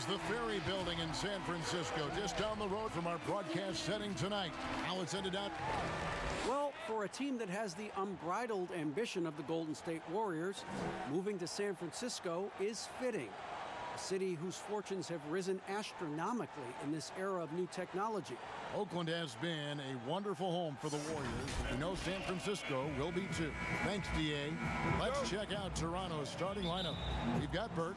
the Ferry Building in San Francisco, just down the road from our broadcast setting tonight. How it's ended up? Well, for a team that has the unbridled ambition of the Golden State Warriors, moving to San Francisco is fitting. A city whose fortunes have risen astronomically in this era of new technology. Oakland has been a wonderful home for the Warriors. We know San Francisco will be too. Thanks, D.A. Let's check out Toronto's starting lineup. We've got Burke.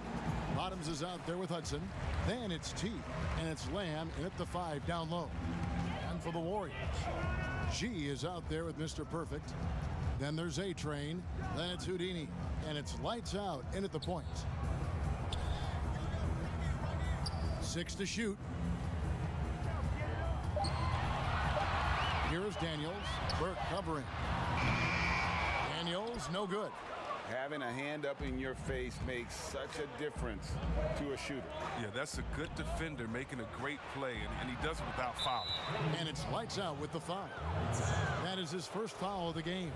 Bottoms is out there with Hudson. Then it's T. And it's Lamb in at the 5 down low. And for the Warriors, G is out there with Mr. Perfect. Then there's A-Train. Then it's Houdini. And it's lights out in at the point. 6 to shoot. Here's Daniels. Burke covering. Daniels, no good. Having a hand up in your face makes such a difference to a shooter. Yeah, that's a good defender making a great play, and he does it without fouling. And it's lights out with the foul. That is his first foul of the game.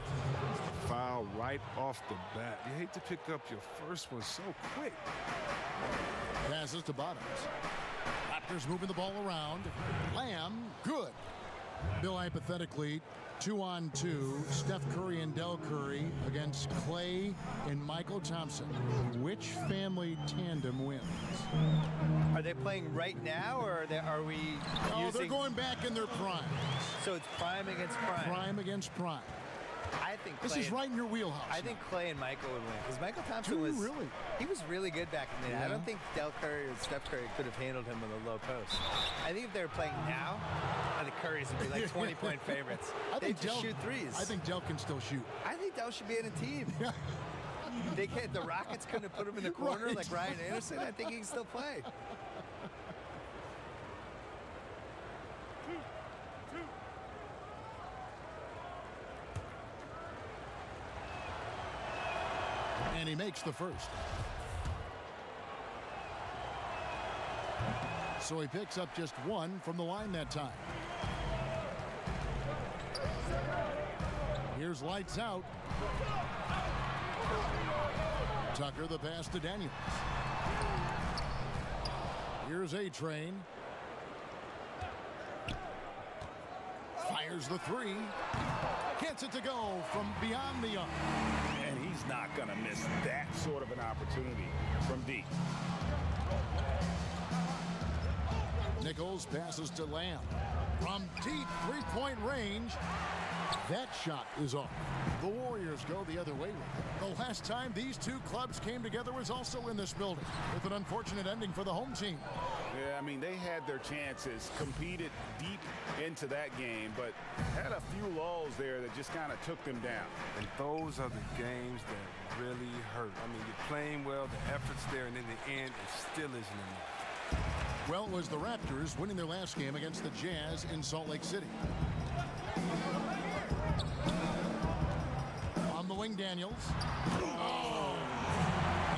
Foul right off the bat. You hate to pick up your first one so quick. Passes to Bottoms. Raptors moving the ball around. Lamb, good. Bill, hypothetically, 2-on-2, Steph Curry and Del Curry against Clay and Michael Thompson. Which family tandem wins? Are they playing right now, or are we Oh, they're going back in their prime. So it's prime against prime. Prime against prime. I think this is right in your wheelhouse. I think Clay and Michael would win, because Michael Thompson he was really good back in the day. Yeah. I don't think Del Curry or Steph Curry could have handled him with a low post. I think if they were playing now, the Currys would be like 20-point favorites. They just shoot threes. I think Del can still shoot. I think Del should be in a team. They can't. The Rockets couldn't put him in the corner like Ryan Anderson. I think he can still play. And he makes the first. So he picks up just one from the line that time. Here's lights out. Tucker the pass to Daniels. Here's A-Train. Fires the 3. Gets it to go from beyond the arc. And he's not going to miss that sort of an opportunity from deep. Nichols passes to Lamb. From deep three-point range, that shot is off. The Warriors go the other way with it. The last time these two clubs came together was also in this building, with an unfortunate ending for the home team. Yeah, I mean, they had their chances, competed deep into that game, but had a few lulls there that just kind of took them down. And those are the games that really hurt. I mean, you're playing well, the effort's there, and in the end, it still isn't enough. Well, it was the Raptors winning their last game against the Jazz in Salt Lake City. On the wing, Daniels. Oh!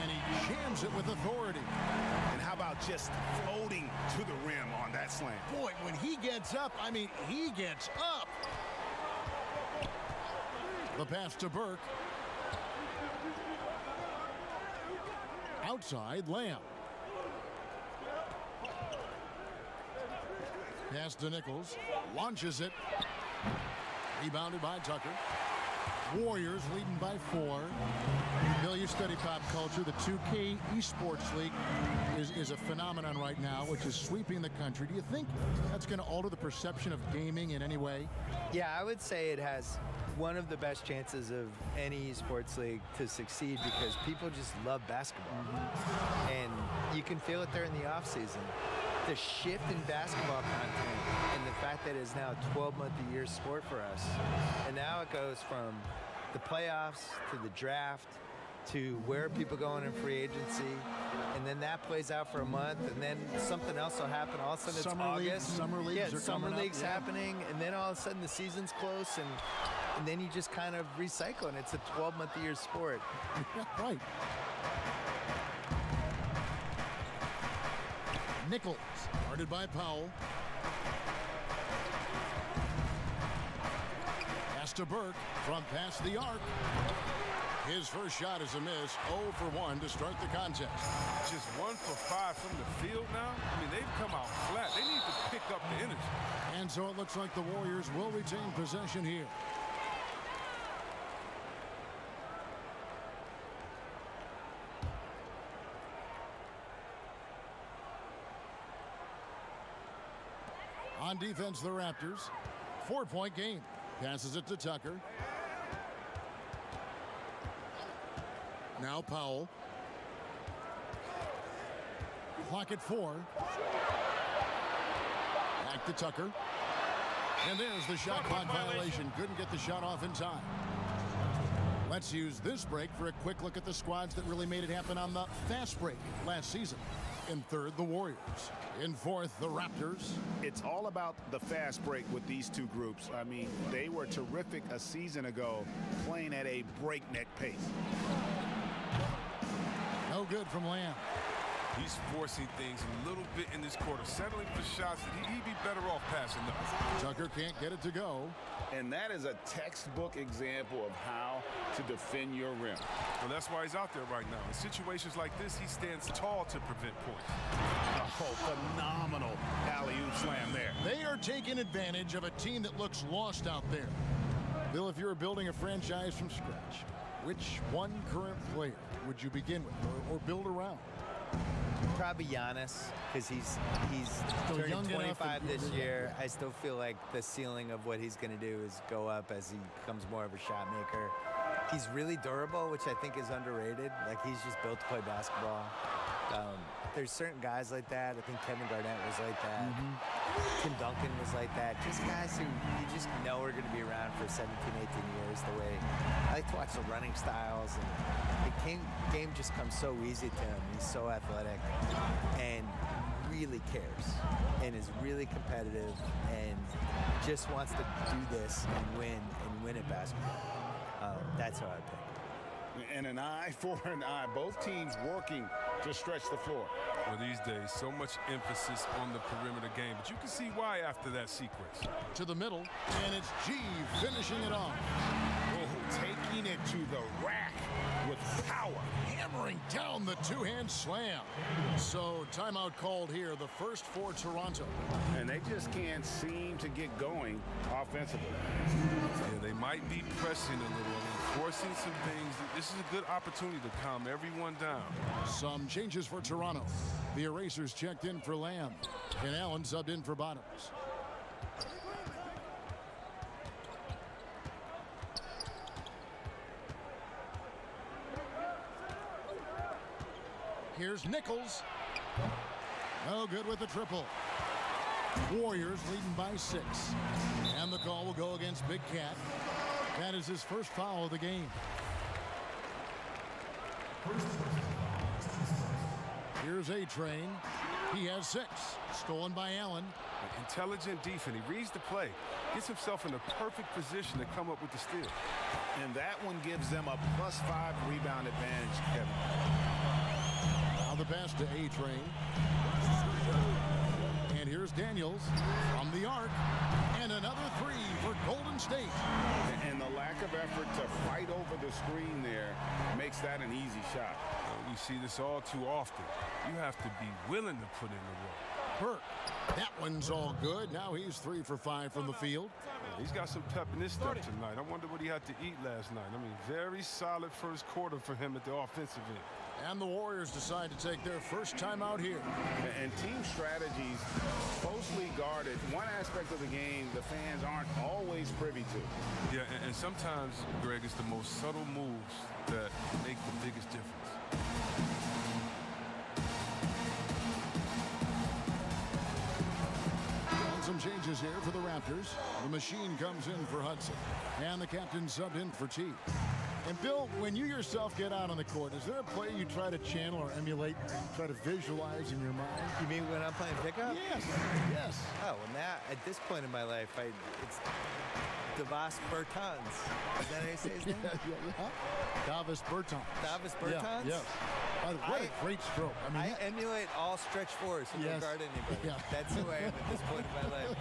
And he jams it with authority. And how about just floating to the rim on that slam? Boy, when he gets up, I mean, he gets up. The pass to Burke. Outside, Lamb. Pass to Nichols. Launches it. Rebounded by Tucker. Warriors leading by 4. Bill, you study pop culture. The 2K Esports League is a phenomenon right now, which is sweeping the country. Do you think that's going to alter the perception of gaming in any way? Yeah, I would say it has one of the best chances of any esports league to succeed, because people just love basketball. And you can feel it there in the offseason. The shift in basketball content and the fact that it's now a 12-month-a-year sport for us. And now it goes from the playoffs to the draft to where people going in free agency. And then that plays out for a month, and then something else will happen. All of a sudden it's August. Summer leagues are summer coming leagues up, happening, and then all of a sudden the season's close, and then you just kind of recycle, and it's a 12-month-a-year sport. Right. Nichols, guarded by Powell. Pass to Burke from past the arc. His first shot is a miss. 0 for 1 to start the contest. Just 1 for 5 from the field now. I mean, they've come out flat. They need to pick up the energy. And so it looks like the Warriors will retain possession here. On defense, the Raptors. 4-point game. Passes it to Tucker. Now Powell. Clock at 4. Back to Tucker. And there's the shot clock violation. Couldn't get the shot off in time. Let's use this break for a quick look at the squads that really made it happen on the fast break last season. In third, the Warriors. In fourth, the Raptors. It's all about the fast break with these two groups. I mean, they were terrific a season ago, playing at a breakneck pace. No good from Lamb. He's forcing things a little bit in this quarter, settling for shots that he'd be better off passing them. Tucker can't get it to go. And that is a textbook example of how to defend your rim. Well, that's why he's out there right now. In situations like this, he stands tall to prevent points. Oh, phenomenal alley-oop slam there. They are taking advantage of a team that looks lost out there. Bill, if you were building a franchise from scratch, which one current player would you begin with or build around? Probably Giannis, because he's Still turning young enough 25 this and- year. I still feel like the ceiling of what he's going to do is go up as he becomes more of a shot maker. He's really durable, which I think is underrated. Like, he's just built to play basketball. There's certain guys like that. I think Kevin Garnett was like that. Tim Duncan was like that. Just guys who you just know are going to be around for 17, 18 years. The way I like to watch the running styles, and the game just comes so easy to him. He's so athletic and really cares and is really competitive and just wants to do this and win at basketball. That's how I pick. And an eye for an eye. Both teams working to stretch the floor. Well, these days, so much emphasis on the perimeter game, but you can see why after that sequence. To the middle, and it's G finishing it off. Oh, taking it to the rack with power. Hammering down the two-hand slam. So timeout called here, the first for Toronto. And they just can't seem to get going offensively. Yeah, they might be pressing a little, forcing some things. This is a good opportunity to calm everyone down. Some changes for Toronto. The Erasers checked in for Lamb, and Allen subbed in for Bottoms. Here's Nichols. No good with the triple. Warriors leading by 6. And the call will go against Big Cat. That is his first foul of the game. Here's A-Train. He has 6. Stolen by Allen. Intelligent defense. He reads the play. Gets himself in a perfect position to come up with the steal. And that one gives them a +5 rebound advantage, Kevin. Now the pass to A-Train. And here's Daniels from the arc. And another 3 for Golden State. And the lack of effort to fight over the screen there makes that an easy shot. We see this all too often. You have to be willing to put in the work. Burke. That one's all good. Now he's 3 for 5 from the field. Yeah, he's got some pep in his step tonight. I wonder what he had to eat last night. I mean, very solid first quarter for him at the offensive end. And the Warriors decide to take their first time out here. And team strategies closely guarded. One aspect of the game the fans aren't always privy to. Yeah, and sometimes, Greg, it's the most subtle moves that make the biggest difference. And some changes here for the Raptors. The machine comes in for Hudson. And the captain subbed in for T. And Bill, when you yourself get out on the court, is there a play you try to channel or emulate, try to visualize in your mind? You mean when I'm playing pickup? Yes. Yes. Oh, well, now, at this point in my life, it's Davis Bertans. Is that how you say his name? Davis Bertans. Davis Bertans? Yeah, yes. What a great stroke. I mean, I emulate all stretch fours and Yes. don't guard anybody. Yeah. That's who I am at this point in my life.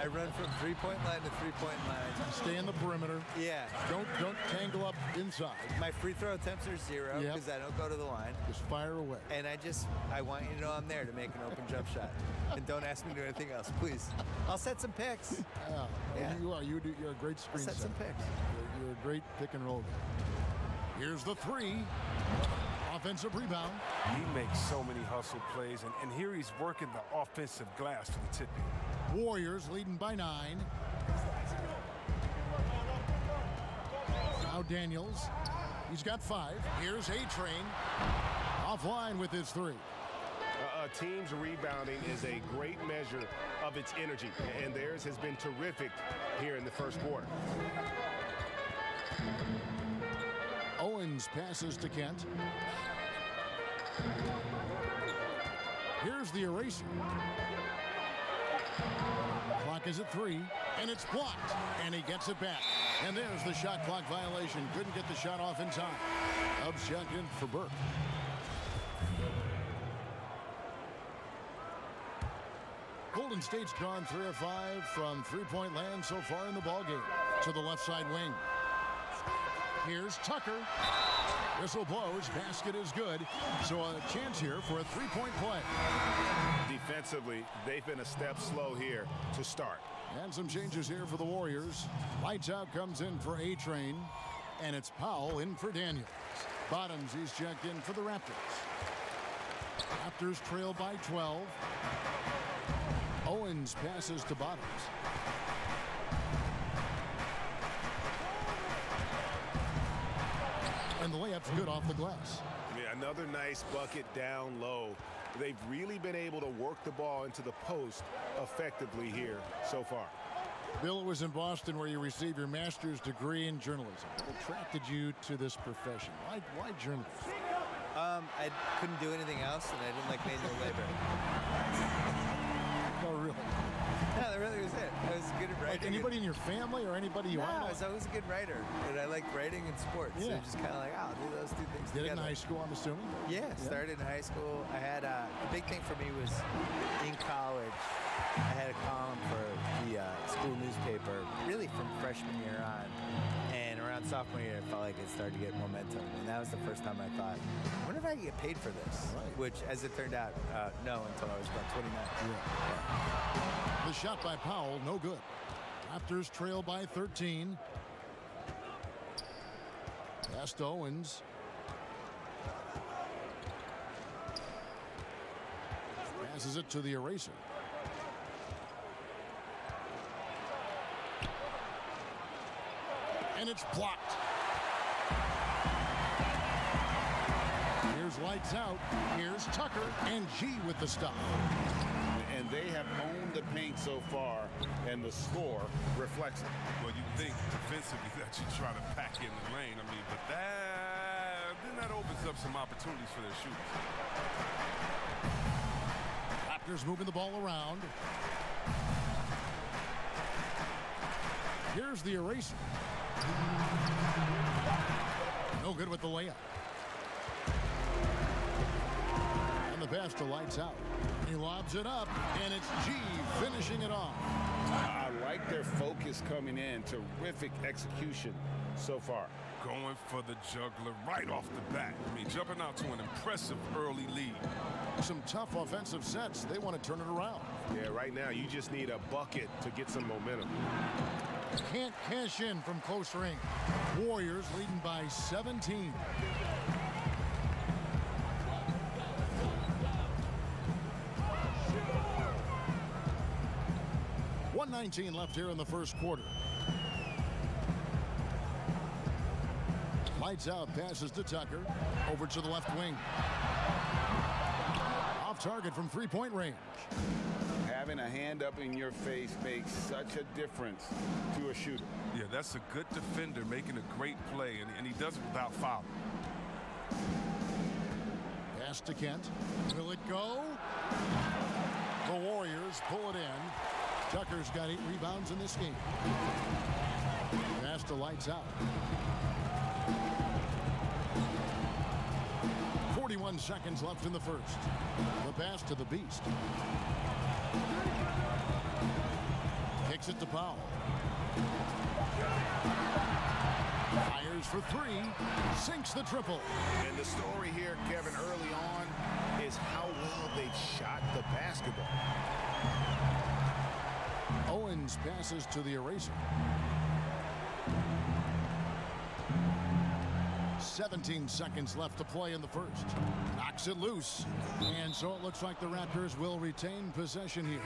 I run from three-point line to three-point line. stay in the perimeter. Yeah. Don't tangle up inside. My free throw attempts are 0 Yep. because I don't go to the line. Just fire away. And I want you to know I'm there to make an open jump shot. And don't ask me to do anything else, please. I'll set some picks. Yeah. Yeah. You are. You're a great I'll screen set some setter. picks. You're a great pick and roll guy. Here's the 3. Offensive rebound. He makes so many hustle plays, and here he's working the offensive glass for the tipping. Warriors leading by 9. Now Daniels. He's got 5. Here's A-Train. Offline with his 3. A team's rebounding is a great measure of its energy, and theirs has been terrific here in the first quarter. Owens passes to Kent. Here's the eraser. Clock is at 3, and it's blocked, and he gets it back. And there's the shot clock violation. Couldn't get the shot off in time. Dubs check in for Burke. Golden State's gone 3 of 5 from three-point land so far in the ballgame. To the left side wing. Here's Tucker. Whistle blows. Basket is good. So a chance here for a three-point play. Defensively, they've been a step slow here to start. And some changes here for the Warriors. Lights out comes in for A-Train. And it's Powell in for Daniels. Bottoms, he's checked in for the Raptors. Raptors trail by 12. Owens passes to Bottoms. And the layup's good off the glass. Yeah, another nice bucket down low. They've really been able to work the ball into the post effectively here so far. Bill, it was in Boston where you received your master's degree in journalism. What attracted you to this profession? Why journalism? I couldn't do anything else, and I didn't like manual labor. Oh, really? No, that really was it. I was good at writing. Like anybody in your family or anybody you No, know? I was always a good writer, and I liked writing and sports. So Yeah. just kind of like, I'll do those two things Did it in together. high school, I'm assuming? Yeah, started in high school. I had the big thing for me was in college. I had a column for the school newspaper, really from freshman year on. And around sophomore year, I felt like it started to get momentum. And that was the first time I thought, I wonder if I could get paid for this. Right. Which, as it turned out, no, until I was about 29. The shot by Powell, no good. Raptors trail by 13. Pass to Owens. Passes it to the eraser. And it's blocked. Here's lights out. Here's Tucker and G with the stop. And they have owned the paint so far, and the score reflects it. Well, you think defensively that you try to pack in the lane. I mean, but that opens up some opportunities for their shooters. Raptors moving the ball around. Here's the eraser. No good with the layup. And the pass to lights out. He lobs it up, and it's G finishing it off. I like their focus coming in. Terrific execution so far. Going for the juggler right off the bat. I mean, jumping out to an impressive early lead. Some tough offensive sets. They want to turn it around. Yeah, right now you just need a bucket to get some momentum. Can't cash in from close range. Warriors leading by 17. .119 left here in the first quarter. Lights out, passes to Tucker. Over to the left wing. Off target from three-point range. Having a hand up in your face makes such a difference to a shooter. Yeah, that's a good defender making a great play, and he does it without fouling. Pass to Kent. Will it go? The Warriors pull it in. Tucker's got 8 rebounds in this game. Pass to lights out. 31 seconds left in the first. The pass to the Beast. Kicks it to Powell. Fires for three. Sinks the triple. And the story here, Kevin, early on is how well they shot the basketball. Owens passes to the eraser. 17 seconds left to play in the first. Knocks it loose. And so it looks like the Raptors will retain possession here.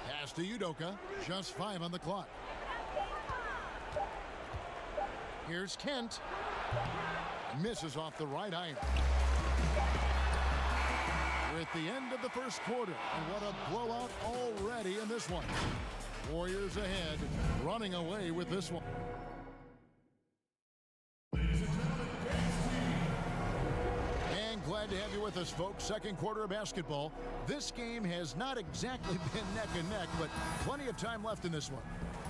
Pass to Udoka. Just 5 on the clock. Here's Kent. Misses off the right iron. We're at the end of the first quarter, and what a blowout already in this one. Warriors ahead, running away with this one. And glad to have you with us, folks. Second quarter of basketball. This game has not exactly been neck and neck, but plenty of time left in this one.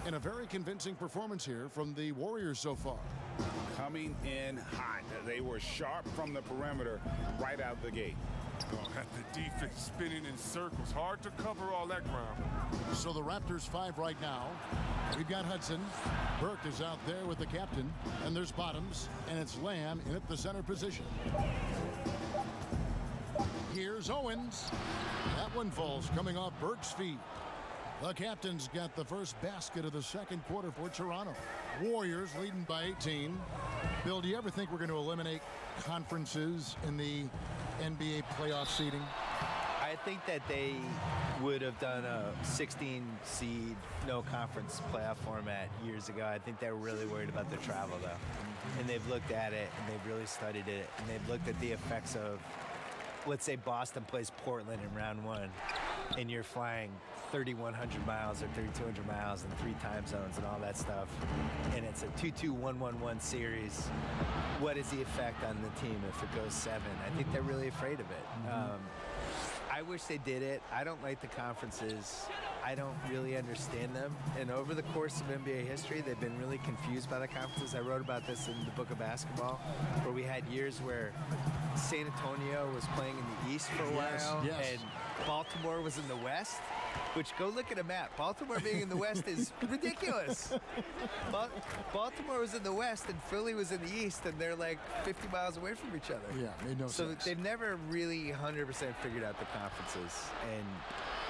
And a very convincing performance here from the Warriors so far. Coming in hot. They were sharp from the perimeter right out the gate. Oh, at the defense spinning in circles. Hard to cover all that ground. So the Raptors 5 right now. We've got Hudson. Burke is out there with the captain. And there's Bottoms. And it's Lamb in at the center position. Here's Owens. That one falls coming off Burke's feet. The captain's got the first basket of the second quarter for Toronto. Warriors leading by 18. Bill, do you ever think we're going to eliminate conferences in the NBA playoff seeding? I think that they would have done a 16 seed no conference playoff format years ago. I think they were really worried about the travel though. And they've looked at it and they've really studied it and they've looked at the effects of, let's say Boston plays Portland in round one and you're flying 3,100 miles or 3,200 miles in 3 time zones and all that stuff, and it's a 2-2-1-1-1 series. What is the effect on the team if it goes 7? I think they're really afraid of it. I wish they did it. I don't like the conferences. I don't really understand them. And over the course of NBA history, they've been really confused by the conferences. I wrote about this in the book of basketball, where we had years where San Antonio was playing in the East for a while, and Baltimore was in the West. Which, go look at a map. Baltimore being in the West is ridiculous. Baltimore was in the West and Philly was in the East, and they're like 50 miles away from each other. Yeah, made no sense. So they've never really 100% figured out the conferences. And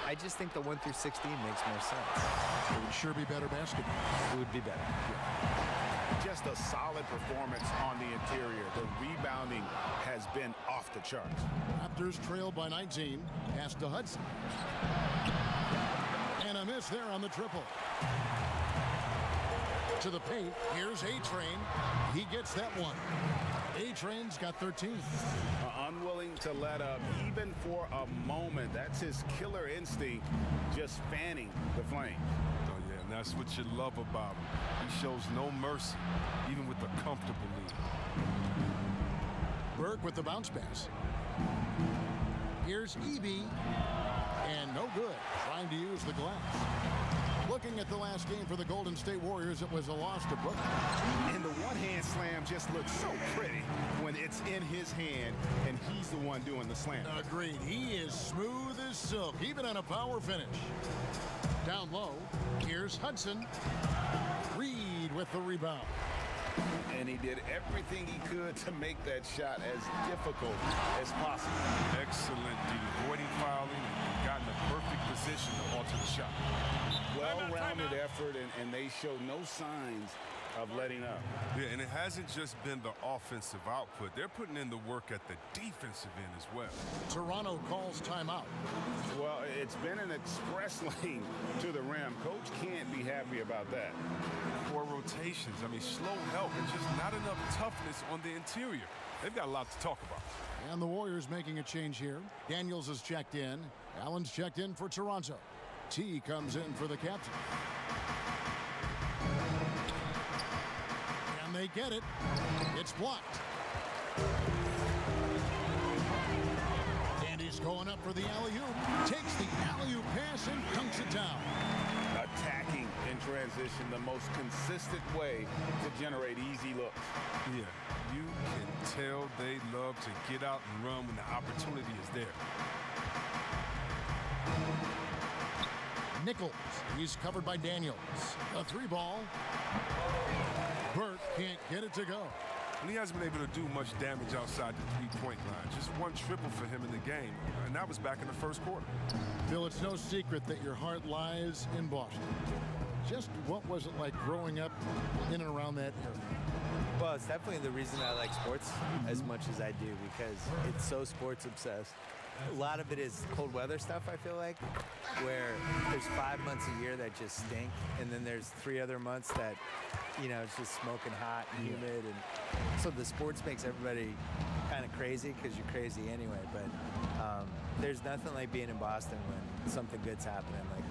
I just think the 1 through 16 makes more sense. It would sure be better basketball. It would be better. Just a solid performance on the interior. The rebounding has been off the charts. Raptors trail by 19. Pass to Hudson. And a miss there on the triple. To the paint. Here's A-Train. He gets that one. A-Train's got 13. Unwilling to let up even for a moment. That's his killer instinct, just fanning the flame. Oh, yeah, and that's what you love about him. He shows no mercy, even with a comfortable lead. Burke with the bounce pass. Here's Eby. And no good. Trying to use the glass. Looking at the last game for the Golden State Warriors, it was a loss to Brooklyn. And the one-hand slam just looks so pretty when it's in his hand and he's the one doing the slam. Agreed. He is smooth as silk, even on a power finish. Down low, here's Hudson. Reed with the rebound. And he did everything he could to make that shot as difficult as possible. Excellent D, avoiding fouling and got in the perfect position to alter the shot. Well-rounded effort, and they show no signs of letting up. Yeah, and it hasn't just been the offensive output. They're putting in the work at the defensive end as well. Toronto calls timeout. Well, it's been an express lane to the rim. Coach can't be happy about that. 4 rotations. I mean, slow help and just not enough toughness on the interior. They've got a lot to talk about. And the Warriors making a change here. Daniels is checked in. Allen's checked in for Toronto. T comes in for the captain. And they get it. It's blocked. And he's He's going up for the alley-oop. Takes the alley-oop pass and dunks it down. Attacking in transition, the most consistent way to generate easy looks. Yeah, you can tell they love to get out and run when the opportunity is there. Nichols, he's covered by Daniels. A three ball. Burke can't get it to go. And he hasn't been able to do much damage outside the three-point line. Just one triple for him in the game, and that was back in the first quarter. Bill, it's no secret that your heart lies in Boston. Just what was it like growing up in and around that area? Well, it's definitely the reason I like sports as much as I do, because it's so sports obsessed. A lot of it is cold weather stuff, I feel like, where there's 5 months a year that just stink, and then there's 3 other months that, you know, it's just smoking hot and humid, and so the sports makes everybody kind of crazy because you're crazy anyway. But there's nothing like being in Boston when something good's happening, like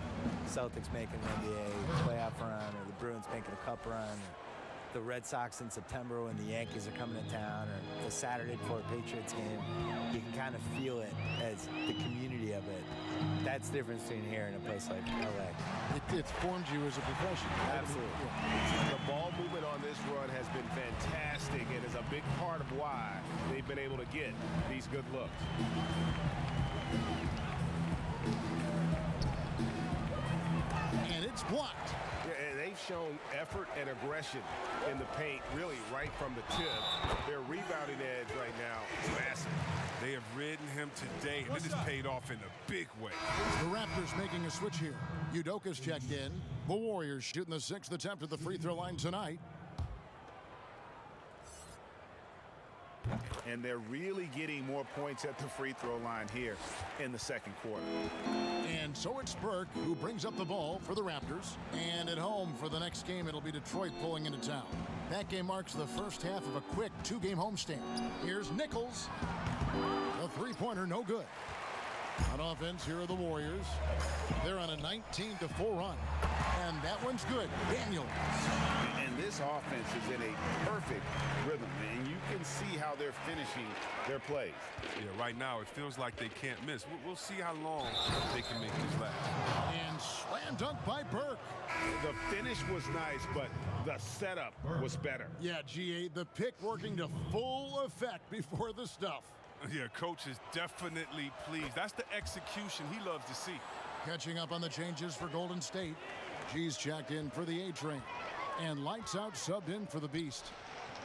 Celtics making an NBA playoff run, or the Bruins making a cup run, or the Red Sox in September when the Yankees are coming to town, or the Saturday before a Patriots game. You can kind of feel it as the community of it. That's the difference between here and a place like LA. It's formed you as a professional. Absolutely. The ball movement on this run has been fantastic and is a big part of why they've been able to get these good looks. And it's blocked. Yeah, and they've shown effort and aggression in the paint, really right from the tip. Their rebounding edge right now is massive. They have ridden him today, and it has paid off in a big way. The Raptors making a switch here. Udoka's checked in. The Warriors shooting the 6th attempt at the free throw line tonight. And they're really getting more points at the free throw line here in the second quarter. And so it's Burke who brings up the ball for the Raptors. And at home for the next game, it'll be Detroit pulling into town. That game marks the first half of a quick 2-game homestand. Here's Nichols. The three-pointer, no good. On offense, here are the Warriors. They're on a 19-4 run. And that one's good. Daniels. And this offense is in a perfect rhythm, and you can see how they're finishing their plays. Yeah, right now it feels like they can't miss. We'll see how long they can make this last. And slam dunk by Burke. The finish was nice, but the setup was better. Yeah, GA, the pick working to full effect before the stuff. Yeah, coach is definitely pleased. That's the execution he loves to see. Catching up on the changes for Golden State. G's checked in for the A-Train. And Lights Out subbed in for the Beast.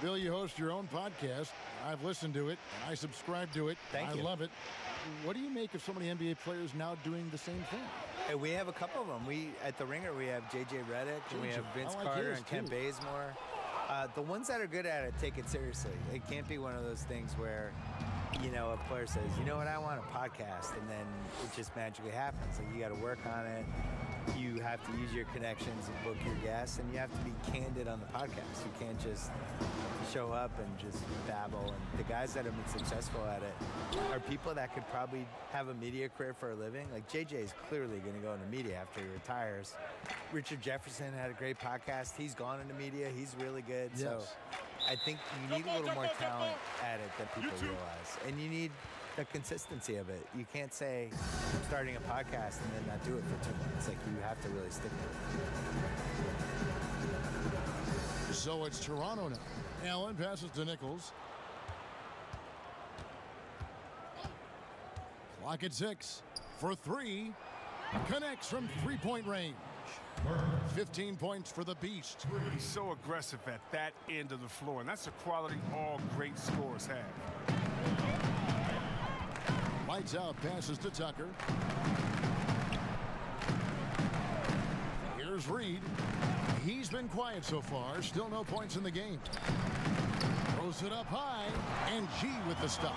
Bill, you host your own podcast. I've listened to it. I subscribe to it. Thank you. I love it. What do you make of so many NBA players now doing the same thing? Hey, we have a couple of them. At the Ringer, we have J.J. Redick, and we have Vince Carter and Kent Bazemore. The ones that are good at it take it seriously. It can't be one of those things where, you know, a player says, you know what, I want a podcast, and then it just magically happens. Like, you got to work on it. You have to use your connections and book your guests, and you have to be candid on the podcast. You can't just show up and just babble. And the guys that have been successful at it are people that could probably have a media career for a living. Like, JJ is clearly going to go into media after he retires. Richard Jefferson had a great podcast. He's gone into media. He's really good. Yes. So I think you need a little more talent at it than people realize. And you need the consistency of it. You can't say, I'm starting a podcast and then not do it for 2 months. Like, you have to really stick with it. So it's Toronto now. Allen passes to Nichols. Clock at 6 for 3. Connects from three-point range. 15 points for the Beast. He's so aggressive at that end of the floor, and that's a quality all great scorers have. Lights out, passes to Tucker. Here's Reed. He's been quiet so far. Still no points in the game. Throws it up high, and G with the stop.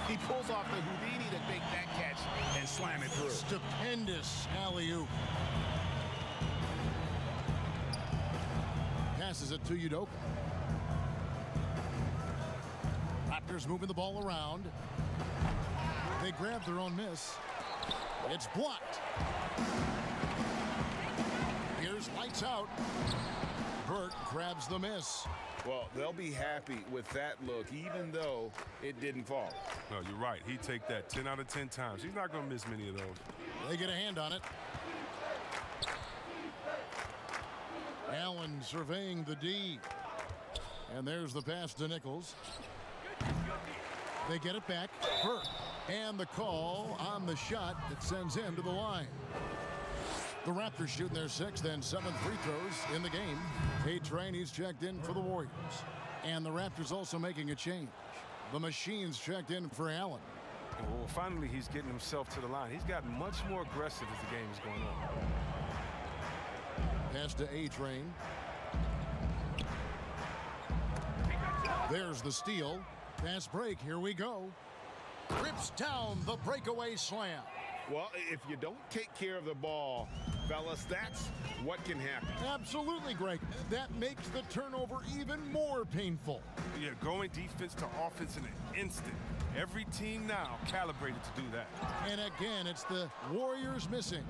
He pulls off the Houdini to make that catch and slam it through. Stupendous alley-oop. Passes it to Udoka. Raptors moving the ball around. They grab their own miss. It's blocked. Here's Lights Out. Burke grabs the miss. Well, they'll be happy with that look, even though it didn't fall. No, you're right. He'd take that 10 out of 10 times. He's not going to miss many of those. They get a hand on it. Allen surveying the D. And there's the pass to Nichols. They get it back. Burke. And the call on the shot that sends him to the line. The Raptors shooting their 6th and 7th free throws in the game. A-Train, he's checked in for the Warriors. And the Raptors also making a change. The Machine's checked in for Allen. Well, finally, he's getting himself to the line. He's gotten much more aggressive as the game is going on. Pass to A-Train. There's the steal. Fast break. Here we go. Rips down the breakaway slam. Well, if you don't take care of the ball, fellas, that's what can happen. Absolutely, Greg. That makes the turnover even more painful. Yeah, going defense to offense in an instant. Every team now calibrated to do that. And again, it's the Warriors missing.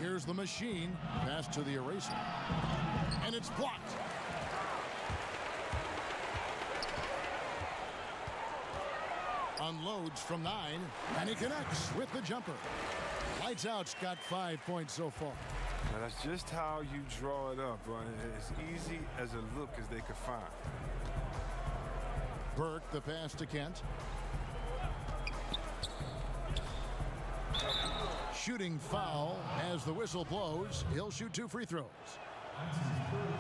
Here's the Machine. Pass to the eraser. And it's blocked. Unloads from 9, and he connects with the jumper. Lights out's got 5 points so far. Now, that's just how you draw it up, Brian. As easy as a look as they could find. Burke, the pass to Kent. Shooting foul as the whistle blows. He'll shoot 2 free throws.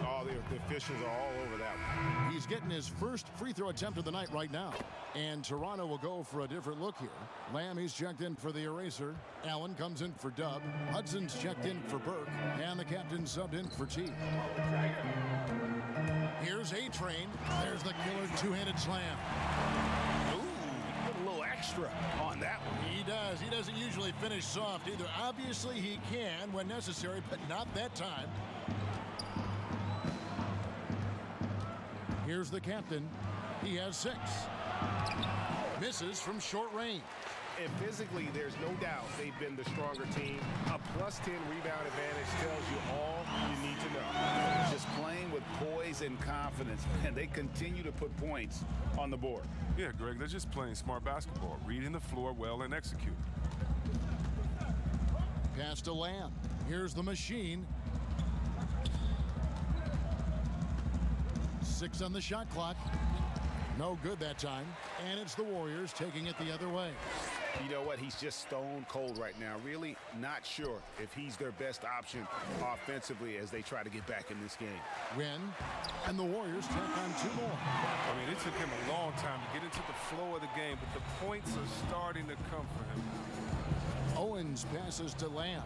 Oh, the officials are all over that one. He's getting his first free throw attempt of the night right now. And Toronto will go for a different look here. Lamb, he's checked in for the eraser. Allen comes in for Dub. Hudson's checked in for Burke. And the captain subbed in for T. Here's A-Train. There's the killer two-handed slam. Ooh, put a little extra on that one. He does. He doesn't usually finish soft either. Obviously, he can when necessary, but not that time. Here's the captain. He has 6. Misses from short range. And physically, there's no doubt they've been the stronger team. A +10 rebound advantage tells you all you need to know. Just playing with poise and confidence, and they continue to put points on the board. Yeah, Greg, they're just playing smart basketball, reading the floor well and executing. Pass to Lamb. Here's the Machine. 6 on the shot clock. No good that time. And it's the Warriors taking it the other way. You know what? He's just stone cold right now. Really not sure if he's their best option offensively as they try to get back in this game. Win. And the Warriors take on 2 more. I mean, it took him a long time to get into the flow of the game, but the points are starting to come for him. Owens passes to Lamb.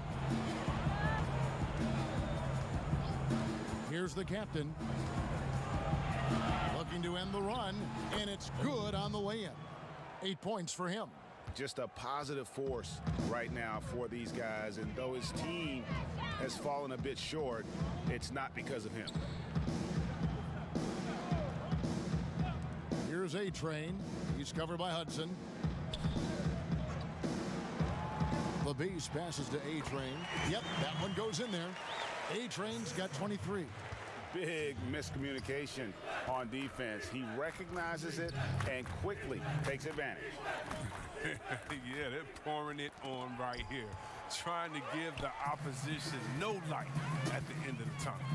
Here's the captain. Looking to end the run, and it's good on the way in. 8 points for him. Just a positive force right now for these guys, and though his team has fallen a bit short, it's not because of him. Here's A-Train. He's covered by Hudson. The Beast passes to A-Train. Yep, that one goes in there. A-Train's got 23. Big miscommunication on defense. He recognizes it and quickly takes advantage. Yeah, they're pouring it on right here, trying to give the opposition no light at the end of the tunnel.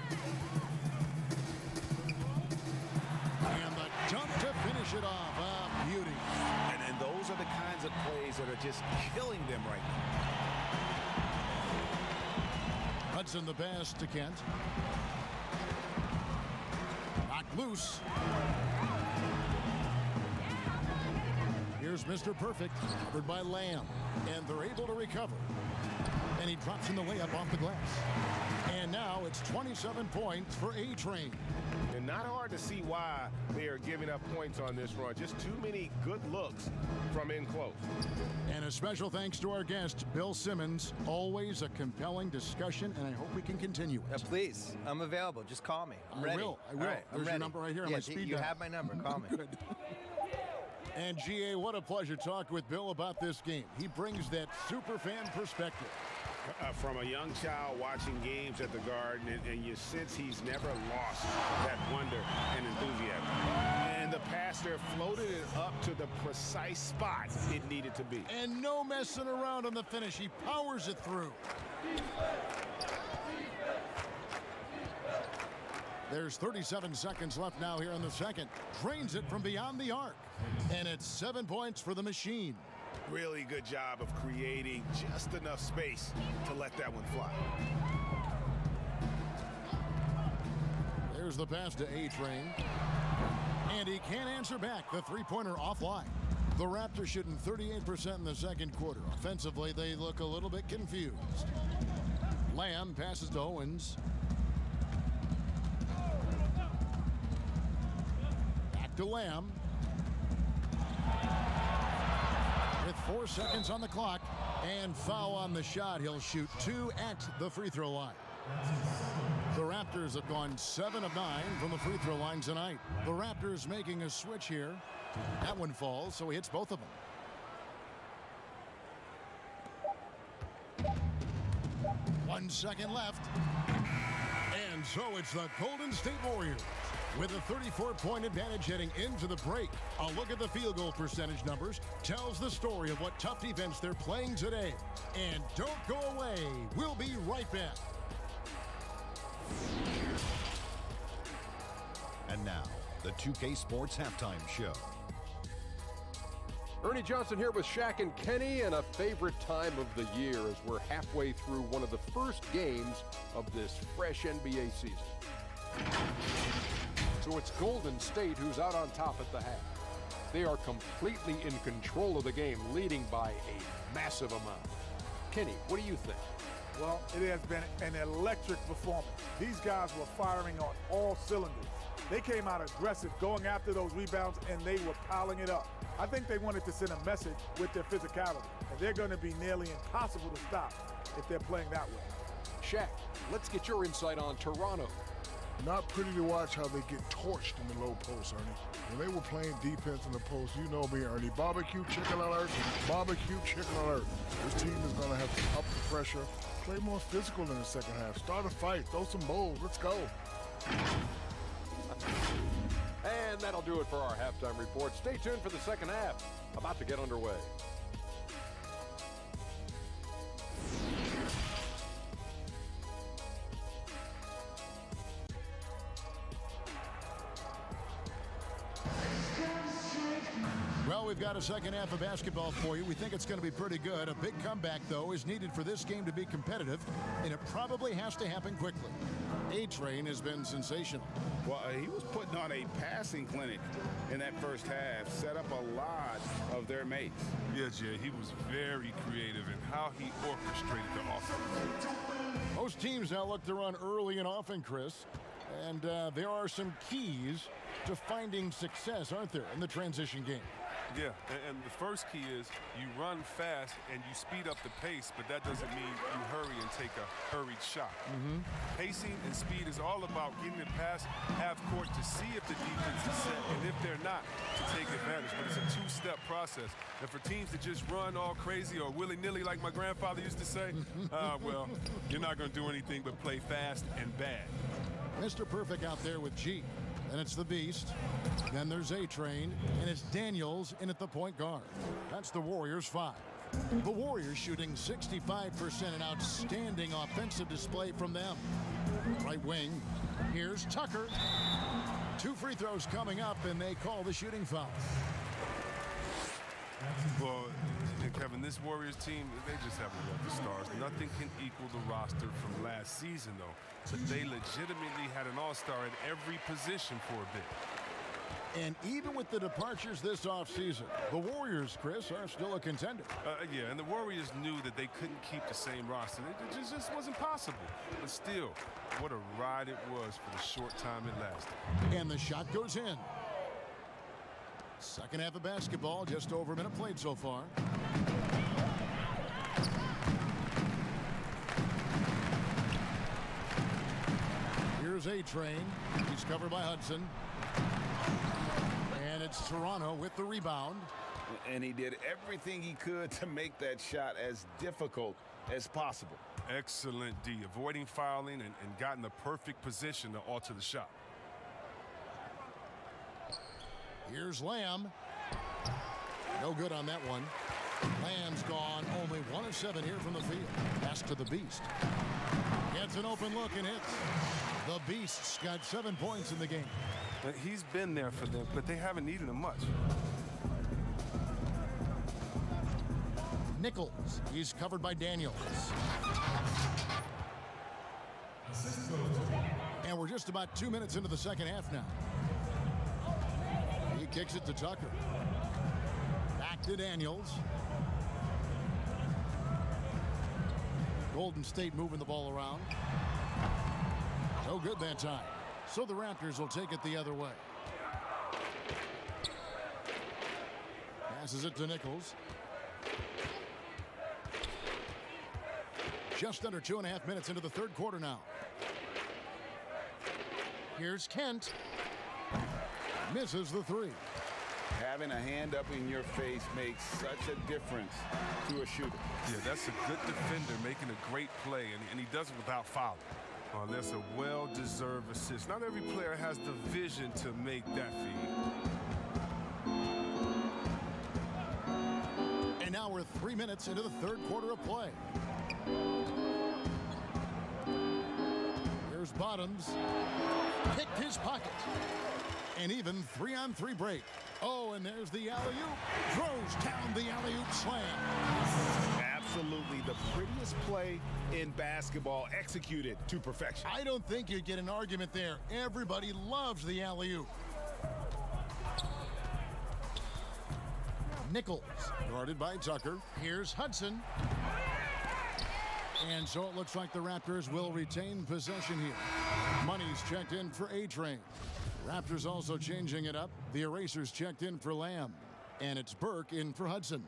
And the dunk to finish it off. A beauty. And those are the kinds of plays that are just killing them right now. Hudson the pass to Kent. Knocked loose. Here's Mr. Perfect, covered by Lamb. And they're able to recover. And he drops in the layup off the glass. And now it's 27 points for A-Train. And not hard to see why they are giving up points on this run. Just too many good looks from in close. And a special thanks to our guest, Bill Simmons. Always a compelling discussion, and I hope we can continue it. Please, I'm available. Just call me. I'm ready. I will. All right, I'm There's ready. your number right here on Yeah, my speed you dial. have my number. Call me. Good. And GA, what a pleasure talking with Bill about this game. He brings that super fan perspective. from a young child watching games at the Garden, and you sense he's never lost that wonder and enthusiasm. And the passer floated it up to the precise spot it needed to be. And no messing around on the finish. He powers it through. There's 37 seconds left now here in the second. Drains it from beyond the arc. And it's 7 points for the Machine. Really good job of creating just enough space to let that one fly. There's the pass to A-Train. And he can't answer back. The three-pointer offline. The Raptors shooting 38% in the second quarter. Offensively, they look a little bit confused. Lamb passes to Owens. Back to Lamb. With 4 seconds on the clock and foul on the shot, he'll shoot 2 at the free throw line. The Raptors have gone 7 of 9 from the free throw line tonight. The Raptors making a switch here. That one falls, so he hits both of them. 1 second left. And so it's the Golden State Warriors with a 34-point advantage heading into the break. A look at the field goal percentage numbers tells the story of what tough defense they're playing today. And don't go away. We'll be right back. And now, the 2K Sports Halftime Show. Ernie Johnson here with Shaq and Kenny, and a favorite time of the year as we're halfway through one of the first games of this fresh NBA season. So it's Golden State who's out on top at the half. They are completely in control of the game, leading by a massive amount. Kenny, what do you think? Well, it has been an electric performance. These guys were firing on all cylinders. They came out aggressive, going after those rebounds, and they were piling it up. I think they wanted to send a message with their physicality, and they're going to be nearly impossible to stop if they're playing that way. Shaq, let's get your insight on Toronto. Not pretty to watch how they get torched in the low post, Ernie. When they were playing defense in the post, you know me, Ernie. Barbecue chicken alert, barbecue chicken alert. This team is going to have to up the pressure, play more physical in the second half, start a fight, throw some bowls, let's go. And that'll do it for our halftime report. Stay tuned for the second half, about to get underway. Well, we've got a second half of basketball for you. We think it's going to be pretty good. A big comeback, though, is needed for this game to be competitive, and it probably has to happen quickly. A-Train has been sensational. Well, he was putting on a passing clinic in that first half, set up a lot of their mates. Yeah, Jay, he was very creative in how he orchestrated the offense. Most teams now look to run early and often, Chris, and there are some keys to finding success, aren't there, in the transition game? Yeah, and the first key is you run fast and you speed up the pace, but that doesn't mean you hurry and take a hurried shot. Pacing and speed is all about getting it past half court to see if the defense is set, and if they're not, to take advantage. But it's a two-step process. And for teams to just run all crazy or willy-nilly like my grandfather used to say, well, you're not going to do anything but play fast and bad. Mr. Perfect out there with G. And it's the Beast. Then there's A-Train, and it's Daniels in at the point guard. That's the Warriors 5. The Warriors shooting 65%, an outstanding offensive display from them. Right wing, here's Tucker. 2 free throws coming up, and they call the shooting foul. Well, Kevin, this Warriors team, they just haven't got the stars. Nothing can equal the roster from last season, though. But they legitimately had an all-star at every position for a bit. And even with the departures this offseason, the Warriors, Chris, are still a contender. Yeah, and the Warriors knew that they couldn't keep the same roster. It just wasn't possible. But still, what a ride it was for the short time it lasted. And the shot goes in. Second half of basketball, just over a minute played so far. Here's A-Train. He's covered by Hudson. And it's Toronto with the rebound. And he did everything he could to make that shot as difficult as possible. Excellent D, avoiding fouling and got in the perfect position to alter the shot. Here's Lamb. No good on that one. Lamb's gone only 1 of 7 here from the field. Pass to the Beast. Gets an open look and hits. The Beast's got 7 points in the game. He's been there for them, but they haven't needed him much. Nichols. He's covered by Daniels. And we're just about 2 minutes into the second half now. He kicks it to Tucker. Back to Daniels. Golden State moving the ball around. No good that time. So the Raptors will take it the other way. Passes it to Nichols. Just under 2.5 minutes into the third quarter now. Here's Kent. Misses the three. Having a hand up in your face makes such a difference to a shooter. Yeah, that's a good defender making a great play, and he does it without fouling. That's a well-deserved assist. Not every player has the vision to make that feed. And now we're 3 minutes into the third quarter of play. Here's Bottoms. Picked his pocket. An even 3-on-3 break. Oh, and there's the alley-oop. Throws down the alley-oop slam. Absolutely the prettiest play in basketball, executed to perfection. I don't think you'd get an argument there. Everybody loves the alley-oop. Nichols, guarded by Tucker. Here's Hudson. And so it looks like the Raptors will retain possession here. Money's checked in for A-Train. Raptors also changing it up. The Erasers checked in for Lamb. And it's Burke in for Hudson.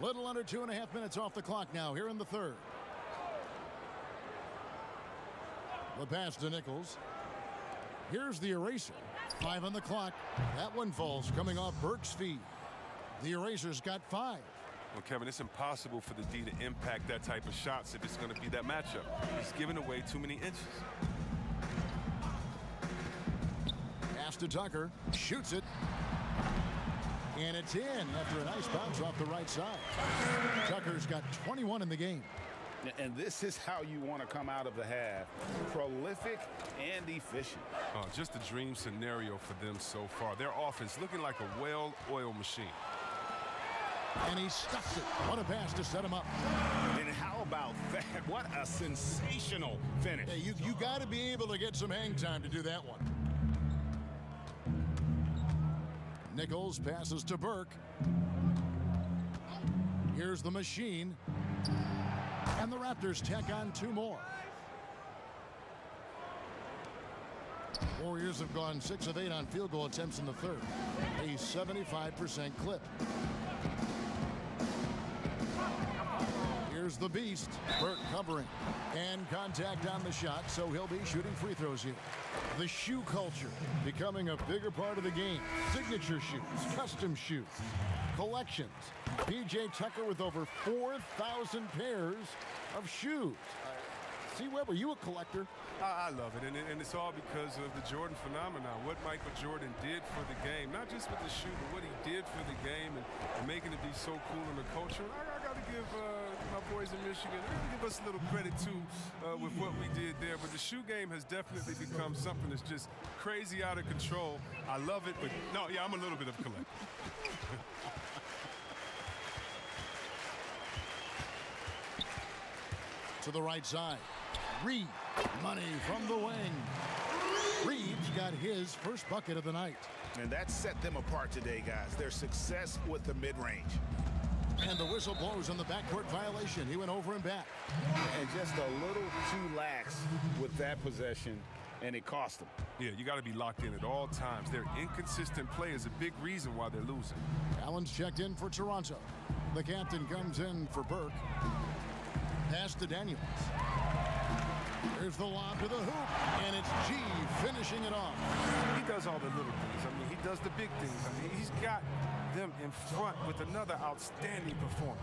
A little under 2.5 minutes off the clock now here in the third. The pass to Nichols. Here's the Eraser. 5 on the clock. That one falls coming off Burke's feet. The Erasers got 5. Well, Kevin, it's impossible for the D to impact that type of shots if it's going to be that matchup. He's giving away too many inches. Pass to Tucker. Shoots it. And it's in after a nice bounce off the right side. Tucker's got 21 in the game. And this is how you want to come out of the half. Prolific and efficient. Oh, just a dream scenario for them so far. Their offense looking like a well-oiled machine. And he stuffs it. What a pass to set him up. And how about that? What a sensational finish. Hey, you got to be able to get some hang time to do that one. Nichols passes to Burke. Here's the machine. And the Raptors tack on 2 more. Warriors have gone 6 of 8 on field goal attempts in the third. A 75% clip. Here's the Beast. Burke covering. And contact on the shot, so he'll be shooting free throws here. The shoe culture becoming a bigger part of the game. Signature shoes, custom shoes, collections. P.J. Tucker with over 4,000 pairs of shoes. See, Webb, are you a collector? I love it, and it's all because of the Jordan phenomenon. What Michael Jordan did for the game, not just with the shoe, but what he did for the game and making it be so cool in the culture. I got to give my boys in Michigan, I got to give us a little credit, too, with what we did there. But the shoe game has definitely become something that's just crazy out of control. I love it, but no, yeah, I'm a little bit of a collector. To the right side. Reed, money from the wing. Reed's got his first bucket of the night. And that set them apart today, guys. Their success with the mid-range. And the whistle blows on the backcourt violation. He went over and back. And just a little too lax with that possession, and it cost them. Yeah, you got to be locked in at all times. Their inconsistent play is a big reason why they're losing. Allen's checked in for Toronto. The captain comes in for Burke. Pass to Daniels. There's the lob to the hoop, and it's G finishing it off. He does all the little things. I mean, he does the big things. I mean, he's got them in front with another outstanding performance.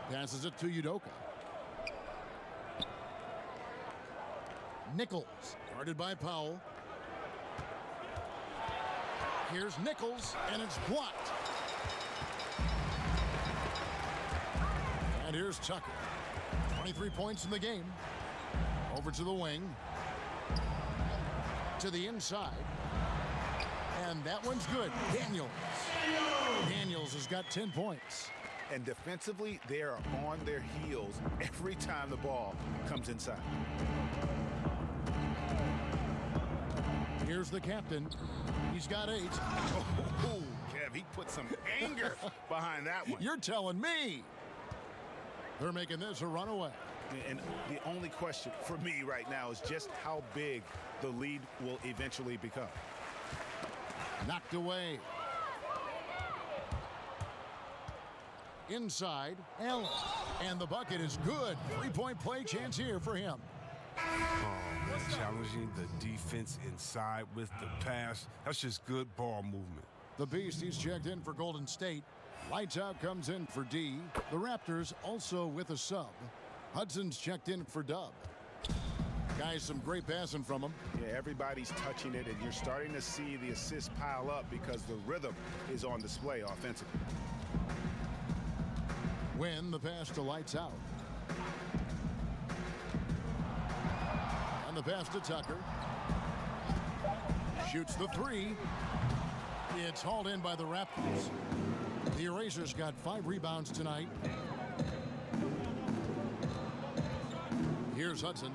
Passes it to Udoka. Nichols, guarded by Powell. Here's Nichols, and it's blocked. And here's Tucker. 23 points in the game. Over to the wing. To the inside. And that one's good. Daniels. Daniels has got 10 points. And defensively, they are on their heels every time the ball comes inside. Here's the captain. He's got 8. Oh, Kev, he put some anger behind that one. You're telling me. They're making this a runaway. And the only question for me right now is just how big the lead will eventually become. Knocked away. Inside, Allen. And the bucket is good. 3-point play chance here for him. Oh, man, challenging the defense inside with the pass. That's just good ball movement. The Beast, he's checked in for Golden State. Lights out comes in for D. The Raptors also with a sub. Hudson's checked in for Dub. Guys, some great passing from him. Yeah, everybody's touching it, and you're starting to see the assists pile up because the rhythm is on display offensively. Win the pass to Lights out. And the pass to Tucker. Shoots the 3. It's hauled in by the Raptors. The Erasers got 5 rebounds tonight. Here's Hudson.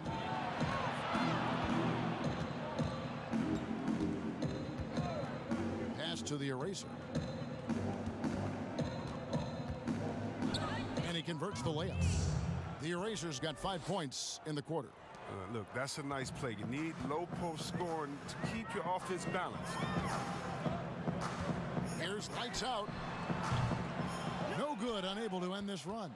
Pass to the Eraser. And he converts the layup. The Erasers got 5 points in the quarter. Look, that's a nice play. You need low post scoring to keep your offense balanced. Here's Lights out. No good, unable to end this run.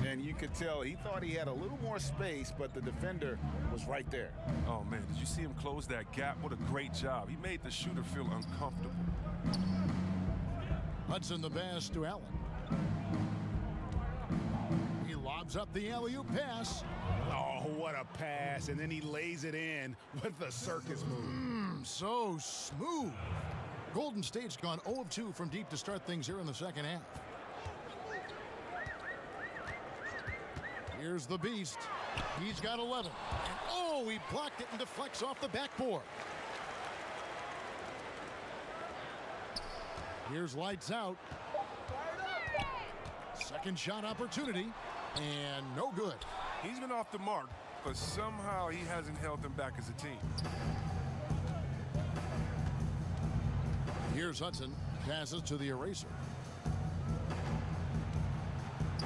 And you could tell he thought he had a little more space, but the defender was right there. Oh, man, did you see him close that gap? What a great job. He made the shooter feel uncomfortable. Hudson the pass to Allen. He lobs up the alley-oop pass. Oh, what a pass. And then he lays it in with the circus move. So smooth. Golden State's gone 0 of 2 from deep to start things here in the second half. Here's the Beast. He's got 11. And oh, he blocked it and deflects off the backboard. Here's Lights out. Second shot opportunity. And no good. He's been off the mark, but somehow he hasn't held them back as a team. Here's Hudson. Passes to the Eraser.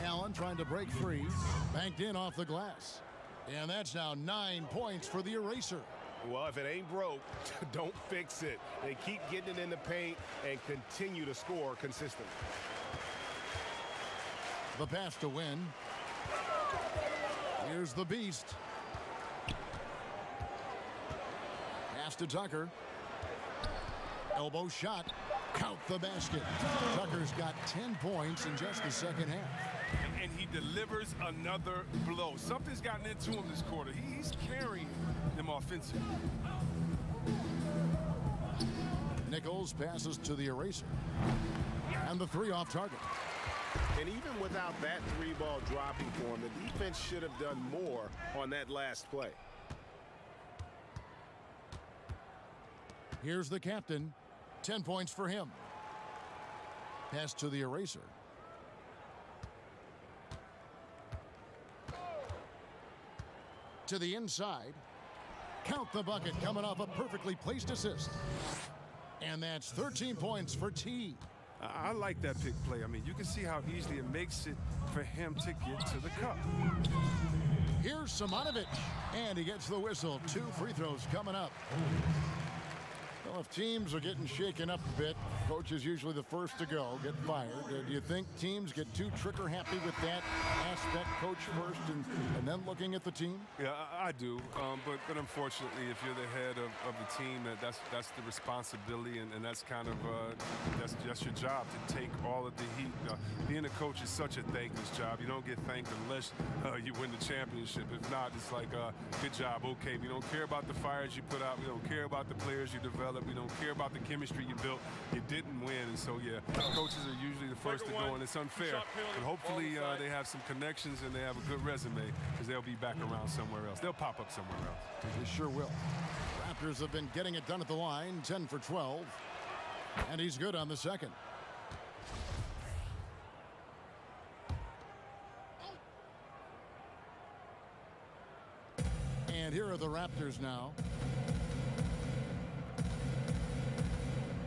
Allen trying to break free. Banked in off the glass. And that's now 9 points for the Eraser. Well, if it ain't broke, don't fix it. They keep getting it in the paint and continue to score consistently. The pass to Win. Here's the Beast. Pass to Tucker. Elbow shot. Count the basket. Tucker's got 10 points in just the second half. And he delivers another blow. Something's gotten into him this quarter. He's carrying them offensively. Nichols passes to the Eraser. And the 3 off target. And even without that 3-ball dropping for him, the defense should have done more on that last play. Here's the captain. 10 points for him. Pass to the Eraser. To the inside. Count the bucket coming off a perfectly placed assist. And that's 13 points for T. I like that pick play. I mean, you can see how easily it makes it for him to get to the cup. Here's Simonovic. And he gets the whistle. 2 free throws coming up. Well, if teams are getting shaken up a bit, coach is usually the first to go, get fired. Do you think teams get too trigger happy with that aspect, coach first and then looking at the team? Yeah, I do. But unfortunately, if you're the head of the team, that's the responsibility, and that's kind of that's your job, to take all of the heat. Being a coach is such a thankless job. You don't get thanked unless you win the championship. If not, it's like, good job, okay. We don't care about the fires you put out. We don't care about the players you develop. We don't care about the chemistry you built. You didn't win, and so yeah, coaches are usually the first to go, and it's unfair. But hopefully they have some connections and they have a good resume, because they'll be back around somewhere else. They'll pop up somewhere else. They sure will. Raptors have been getting it done at the line, 10 for 12, and he's good on the second. And here are the Raptors now.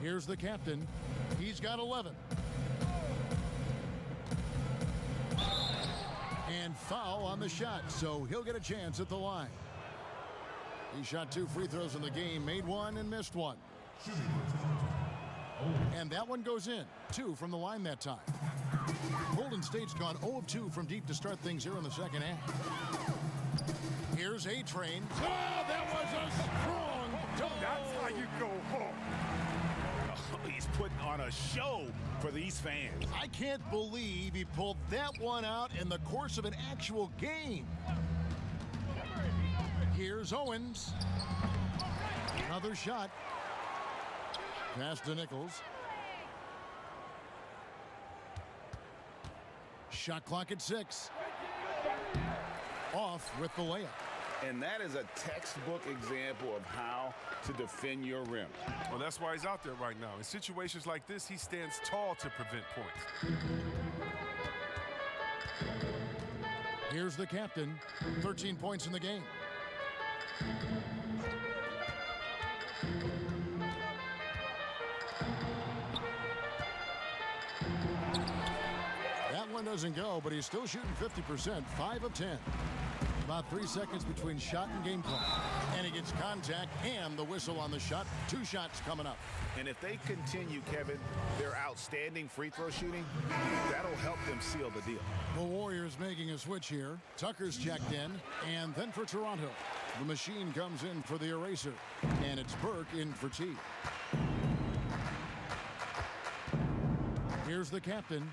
Here's the captain. He's got 11. And foul on the shot, so he'll get a chance at the line. He shot 2 free throws in the game, made 1 and missed 1. And that one goes in. 2 from the line that time. Golden State's gone 0 of 2 from deep to start things here in the second half. Here's A-Train. Oh, that was a strong dunk. That's how you go home. Oh, he's putting on a show for these fans. I can't believe he pulled that one out in the course of an actual game. Here's Owens. Another shot. Pass to Nichols. Shot clock at 6. Off with the layup. And that is a textbook example of how to defend your rim. Well, that's why he's out there right now. In situations like this, he stands tall to prevent points. Here's the captain. 13 points in the game. That one doesn't go, but he's still shooting 50%, 5 of 10. About 3 seconds between shot and game clock. And he gets contact and the whistle on the shot. 2 shots coming up. And if they continue, Kevin, their outstanding free throw shooting, that'll help them seal the deal. The Warriors making a switch here. Tucker's checked in. And then for Toronto, the machine comes in for the eraser. And it's Burke in for T. Here's the captain.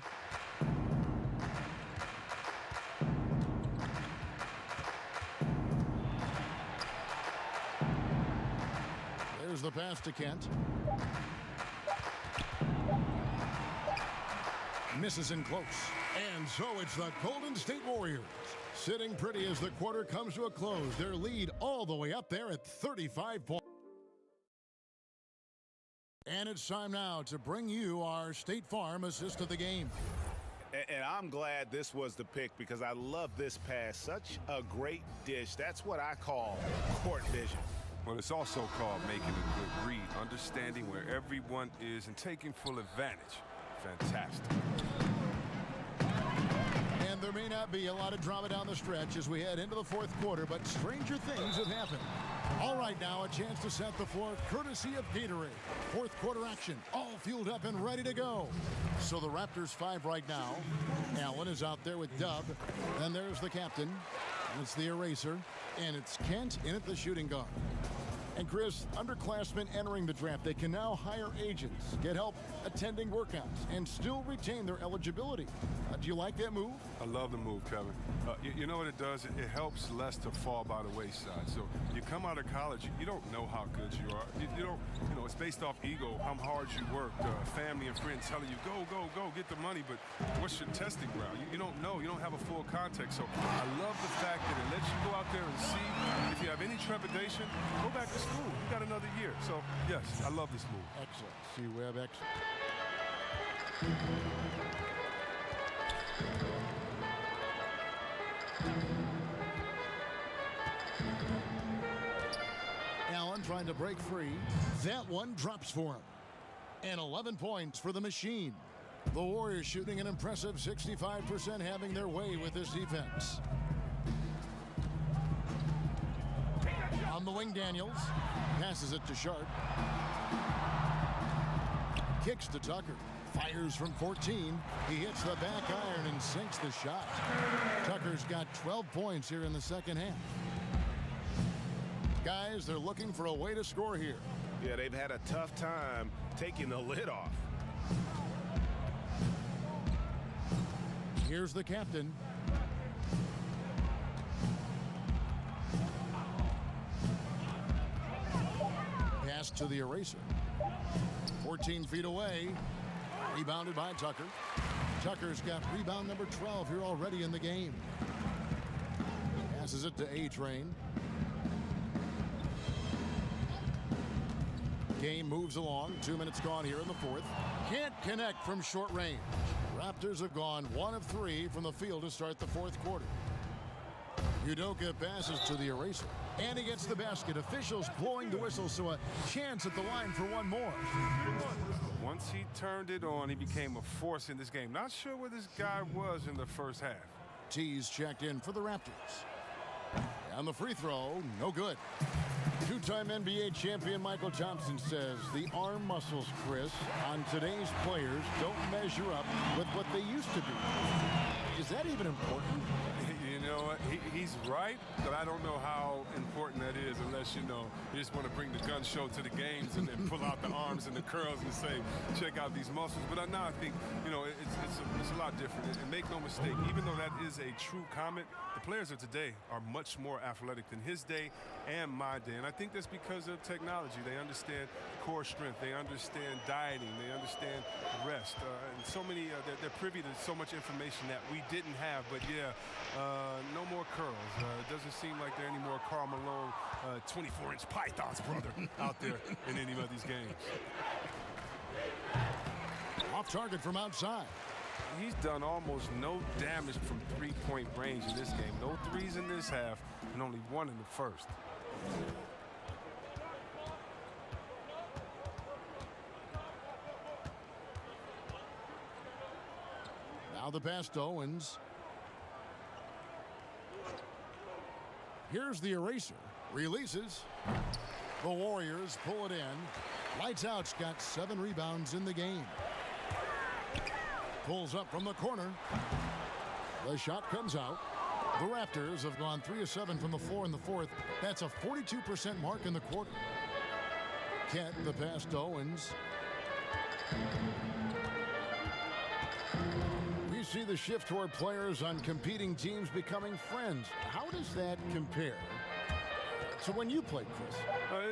There's the pass to Kent. Misses in close. And so it's the Golden State Warriors sitting pretty as the quarter comes to a close. Their lead all the way up there at 35 points. And it's time now to bring you our State Farm assist of the game. And I'm glad this was the pick, because I love this pass. Such a great dish. That's what I call court vision. Well, it's also called making a good read, understanding where everyone is and taking full advantage. Fantastic. And there may not be a lot of drama down the stretch as we head into the fourth quarter, but stranger things have happened. All right, now a chance to set the floor courtesy of Gatorade. Fourth quarter action, all fueled up and ready to go. So the Raptors 5 right now. Allen is out there with Dub. Then there's the captain. It's the eraser. And it's Kent in at the shooting guard. And Chris, underclassmen entering the draft, they can now hire agents, get help attending workouts, and still retain their eligibility. Do you like that move? I love the move, Kevin. You know what it does? It helps less to fall by the wayside. So you come out of college, you don't know how good you are. You don't, it's based off ego, how hard you worked, family and friends telling you, go, go, go, get the money, but what's your testing ground? You don't know. You don't have a full context. So I love the fact that it lets you go out there and see. If you have any trepidation, go back to school. You got another year. So, yes, I love this move. Excellent. C-Web, excellent. Allen trying to break free. That one drops for him. And 11 points for the machine. The Warriors shooting an impressive 65%, having their way with this defense. On the wing, Daniels passes it to Sharp. Kicks to Tucker. Fires from 14. He hits the back iron and sinks the shot. Tucker's got 12 points here in the second half. Guys, they're looking for a way to score here. Yeah, they've had a tough time taking the lid off. Here's the captain. Pass to the eraser. 14 feet away. Rebounded by Tucker. Tucker's got rebound number 12 here already in the game. Passes it to A-Train. Game moves along. 2 minutes gone here in the fourth. Can't connect from short range. Raptors have gone 1 of 3 from the field to start the fourth quarter. Udoka passes to the eraser. And he gets the basket. Officials blowing the whistle, so a chance at the line for one more. Once he turned it on, he became a force in this game. Not sure where this guy was in the first half. T's checked in for the Raptors. And the free throw, no good. Two-time NBA champion Michael Thompson says the arm muscles, Chris, on today's players don't measure up with what they used to be. Is that even important? You know what? He's right, but I don't know how important that is unless, you just want to bring the gun show to the games and then pull out the arms and the curls and say, check out these muscles. But now I think, it's a lot different. And make no mistake, even though that is a true comment, the players of today are much more athletic than his day and my day. And I think that's because of technology. They understand core strength. They understand dieting. They understand rest. And so many, they're privy to so much information that we didn't have. But, no more curls. It doesn't seem like there are any more Karl Malone 24-inch pythons, brother, out there in any of these games. Off target from outside. He's done almost no damage from three-point range in this game. No threes in this half and only one in the first. Now the pass to Owens. Here's the eraser. Releases. The Warriors pull it in. Lights Out's got 7 rebounds in the game. Pulls up from the corner. The shot comes out. The Raptors have gone 3 of 7 from the floor in the fourth. That's a 42% mark in the quarter. Kent, the pass to Owens. We see the shift toward players on competing teams becoming friends. How does that compare to when you played, Chris?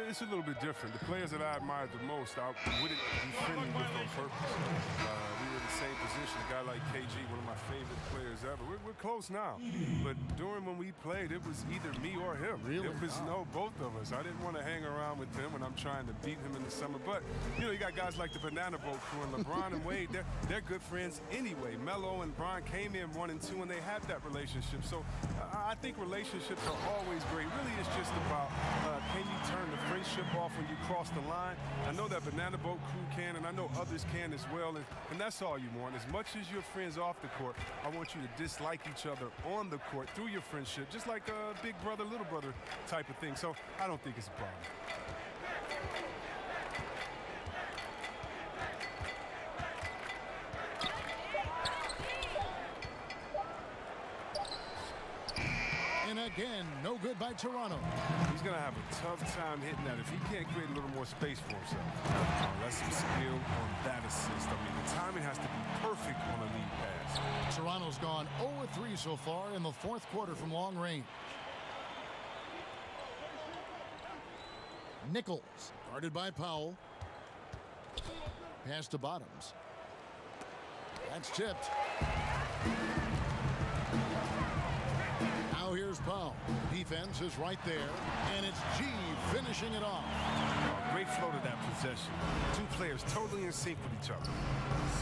It's a little bit different. The players that I admired the most, I wouldn't be friendly with on purpose. We were in the same position. A guy like KG, one of my favorite players ever. We're close now. But during when we played, it was either me or him. Really? It was both of us. I didn't want to hang around with him when I'm trying to beat him in the summer. But, you got guys like the Banana Boat crew and LeBron and Wade. They're good friends anyway. Melo and Bron came in 1 and 2 and they had that relationship. So I think relationships are always great. Really, it's just about can you turn the friendship off when you cross the line? I know that Banana Boat crew can, and I know others can as well. And that's all you want. As much as you're friends off the court, I want you to dislike each other on the court through your friendship, just like a big brother, little brother type of thing. So I don't think it's a problem. And again, no good by Toronto. He's going to have a tough time hitting that if he can't create a little more space for himself. That's some skill on that assist. I mean, the timing has to be perfect on a lead pass. Toronto's gone 0-3 so far in the fourth quarter from long range. Nichols, guarded by Powell. Pass to Bottoms. That's tipped. Now here's Powell. Defense is right there, and it's G finishing it off. Great flow to that possession. Two players totally in sync with each other.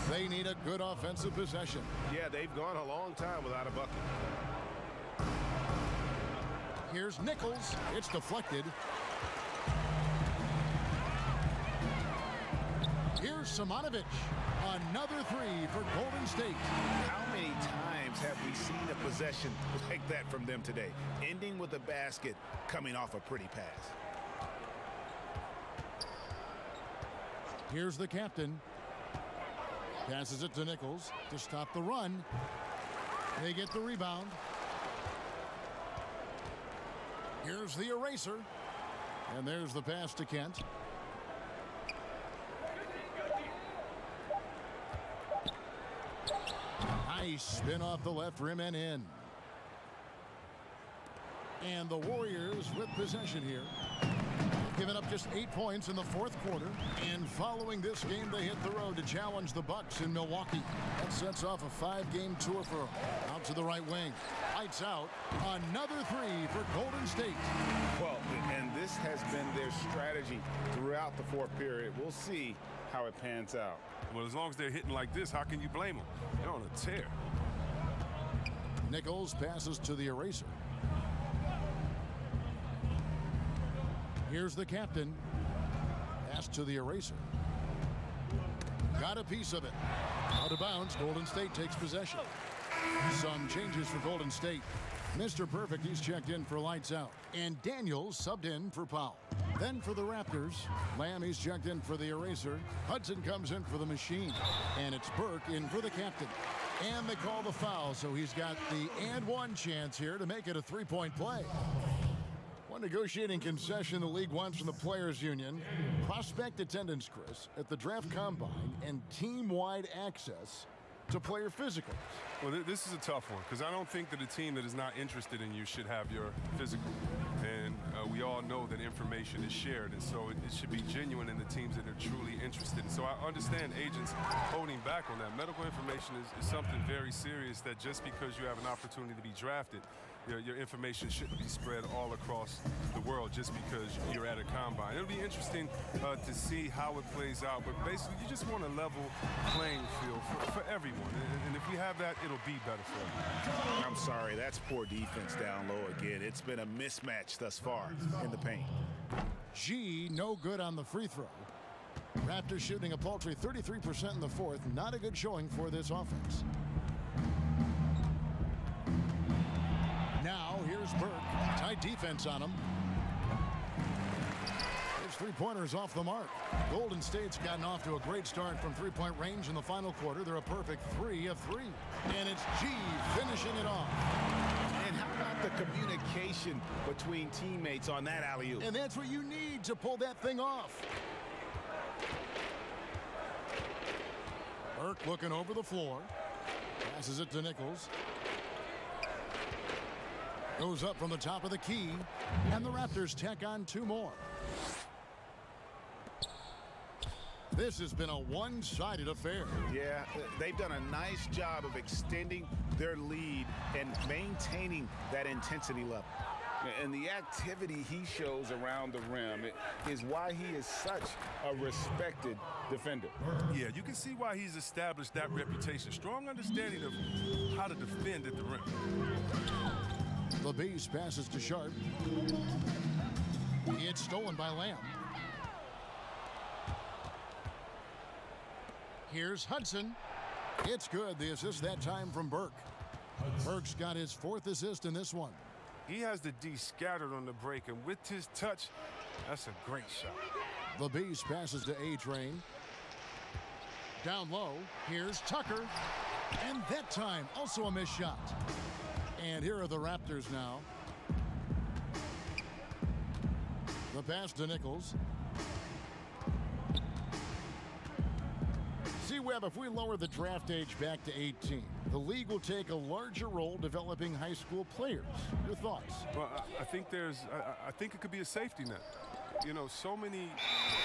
They need a good offensive possession. Yeah, they've gone a long time without a bucket. Here's Nichols. It's deflected. Here's Simonovic. Another 3 for Golden State. How many times have we seen a possession like that from them today? Ending with a basket, coming off a pretty pass. Here's the captain. Passes it to Nichols to stop the run. They get the rebound. Here's the eraser. And there's the pass to Kent. Nice spin off the left rim and in. And the Warriors with possession here. Giving up just 8 points in the fourth quarter. And following this game, they hit the road to challenge the Bucks in Milwaukee. That sets off a 5-game tour for them. Out to the right wing. Lights out. Another three for Golden State. Well, and this has been their strategy throughout the fourth period. We'll see how it pans out. Well, as long as they're hitting like this, how can you blame them? They're on a tear. Nichols passes to the eraser. Here's the captain. Pass to the eraser. Got a piece of it. Out of bounds. Golden State takes possession. Some changes for Golden State. Mr. Perfect, he's checked in for lights out. And Daniels subbed in for Powell. Then for the Raptors, Lamb, he's checked in for the eraser. Hudson comes in for the machine. And it's Burke in for the captain. And they call the foul, so he's got the and one chance here to make it a three-point play. One negotiating concession the league wants from the Players Union. Prospect attendance, Chris, at the draft combine and team-wide access to player physicals. Well, this is a tough one because I don't think that a team that is not interested in you should have your physical. And we all know that information is shared, and so it should be genuine in the teams that are truly interested. And so I understand agents holding back on that. Medical information is something very serious that just because you have an opportunity to be drafted, your information shouldn't be spread all across the world just because you're at a combine. It'll be interesting to see how it plays out, but basically you just want a level playing field for everyone. And if we have that, it'll be better for everyone. I'm sorry, that's poor defense down low again. It's been a mismatch thus far in the paint. G, no good on the free throw. Raptors shooting a paltry 33% in the fourth. Not a good showing for this offense. Now, here's Burke. Tight defense on him. His three-pointers off the mark. Golden State's gotten off to a great start from three-point range in the final quarter. They're a perfect 3 of 3. And it's G finishing it off. And how about the communication between teammates on that alley-oop? And that's what you need to pull that thing off. Burke looking over the floor. Passes it to Nichols. Goes up from the top of the key. And the Raptors tack on 2 more. This has been a one-sided affair. Yeah, they've done a nice job of extending their lead and maintaining that intensity level. And the activity he shows around the rim is why he is such a respected defender. Yeah, you can see why he's established that reputation. Strong understanding of how to defend at the rim. LeBeast passes to Sharp. It's stolen by Lamb. Here's Hudson. It's good. The assist that time from Burke. Burke's got his 4th assist in this one. He has the D scattered on the break, and with his touch, that's a great shot. LeBeast passes to A-Train. Down low, here's Tucker. And that time, also a missed shot. And here are the Raptors now. The pass to Nichols. See, Webb, if we lower the draft age back to 18, the league will take a larger role developing high school players. Your thoughts? Well, I think I think it could be a safety net. You know, so many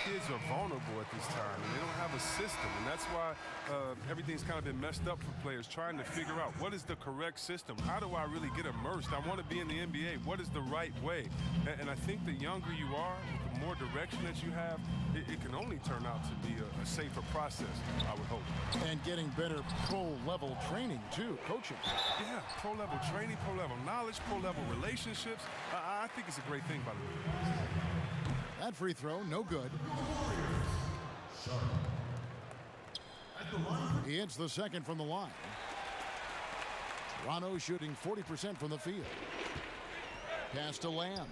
kids are vulnerable at this time, and they don't have a system, and that's why everything's kind of been messed up for players trying to figure out what is the correct system. How do I really get immersed? I want to be in the NBA. What is the right way? And I think the younger you are, the more direction that you have, it can only turn out to be a safer process, I would hope. And getting better pro-level training, too, coaching. Yeah, pro-level training, pro-level knowledge, pro-level relationships. I think it's a great thing, by the way. That free throw, no good. He hits the second from the line. Toronto shooting 40% from the field. Pass to Lamb.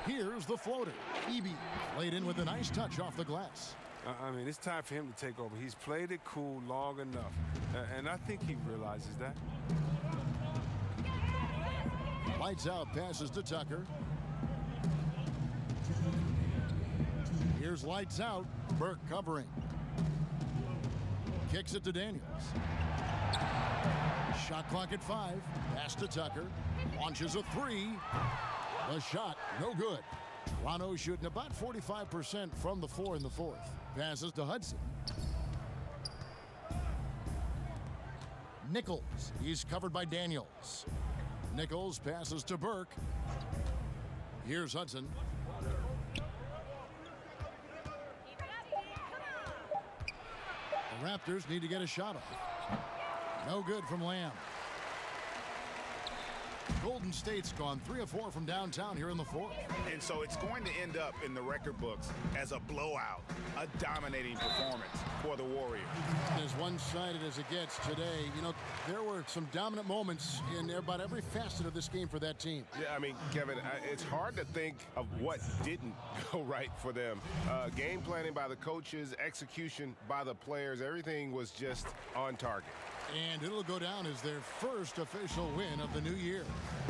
Here's the floater. Eby laid in with a nice touch off the glass. I mean, it's time for him to take over. He's played it cool long enough, and I think he realizes that. Lights out, passes to Tucker. Here's lights out. Burke covering. Kicks it to Daniels. Shot clock at 5. Pass to Tucker. Launches a 3. The shot, no good. Toronto shooting about 45% from the floor in the fourth. Passes to Hudson. Nichols. He's covered by Daniels. Nichols passes to Burke. Here's Hudson. The Raptors need to get a shot off. No good from Lamb. Golden State's gone 3 of 4 from downtown here in the fourth. And so it's going to end up in the record books as a blowout, a dominating performance for the Warriors. As one-sided as it gets today, you know, there were some dominant moments in about every facet of this game for that team. Yeah, I mean, Kevin, it's hard to think of what didn't go right for them. Game planning by the coaches, execution by the players, everything was just on target. And it'll go down as their first official win of the new year.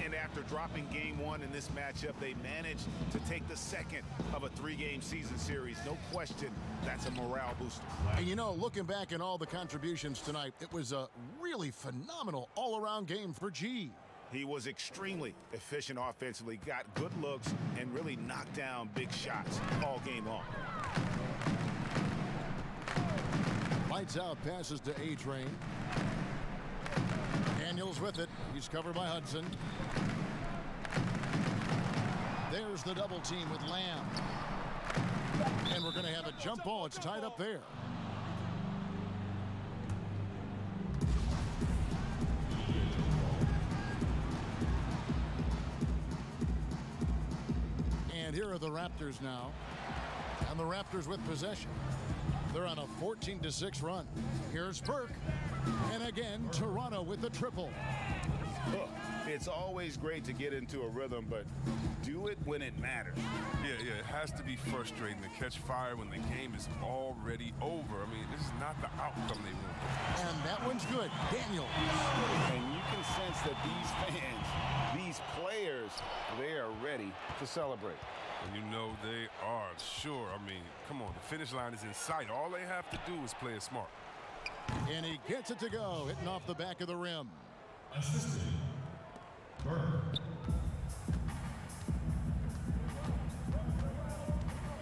And after dropping game 1 in this matchup, they managed to take the second of a 3-game season series. No question, that's a morale booster. And you know, looking back at all the contributions tonight, it was a really phenomenal all-around game for G. He was extremely efficient offensively, got good looks, and really knocked down big shots all game long. Lights out, passes to A-Train. Daniels with it. He's covered by Hudson. There's the double team with Lamb. And we're going to have a jump ball. It's tied up there. And here are the Raptors now. And the Raptors with possession. They're on a 14-6 run. Here's Burke. And again, Toronto with the triple. Look, it's always great to get into a rhythm, but do it when it matters. Yeah, it has to be frustrating to catch fire when the game is already over. I mean, this is not the outcome they want. And that one's good. Daniel. And you can sense that these fans, these players, they are ready to celebrate. And you know they are, sure. I mean, come on, the finish line is in sight. All they have to do is play it smart. And he gets it to go, hitting off the back of the rim. Assistant, Burke.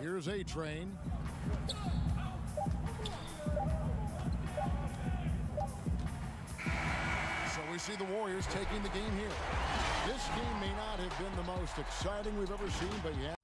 Here's A-Train. So we see the Warriors taking the game here. This game may not have been the most exciting we've ever seen, but yeah.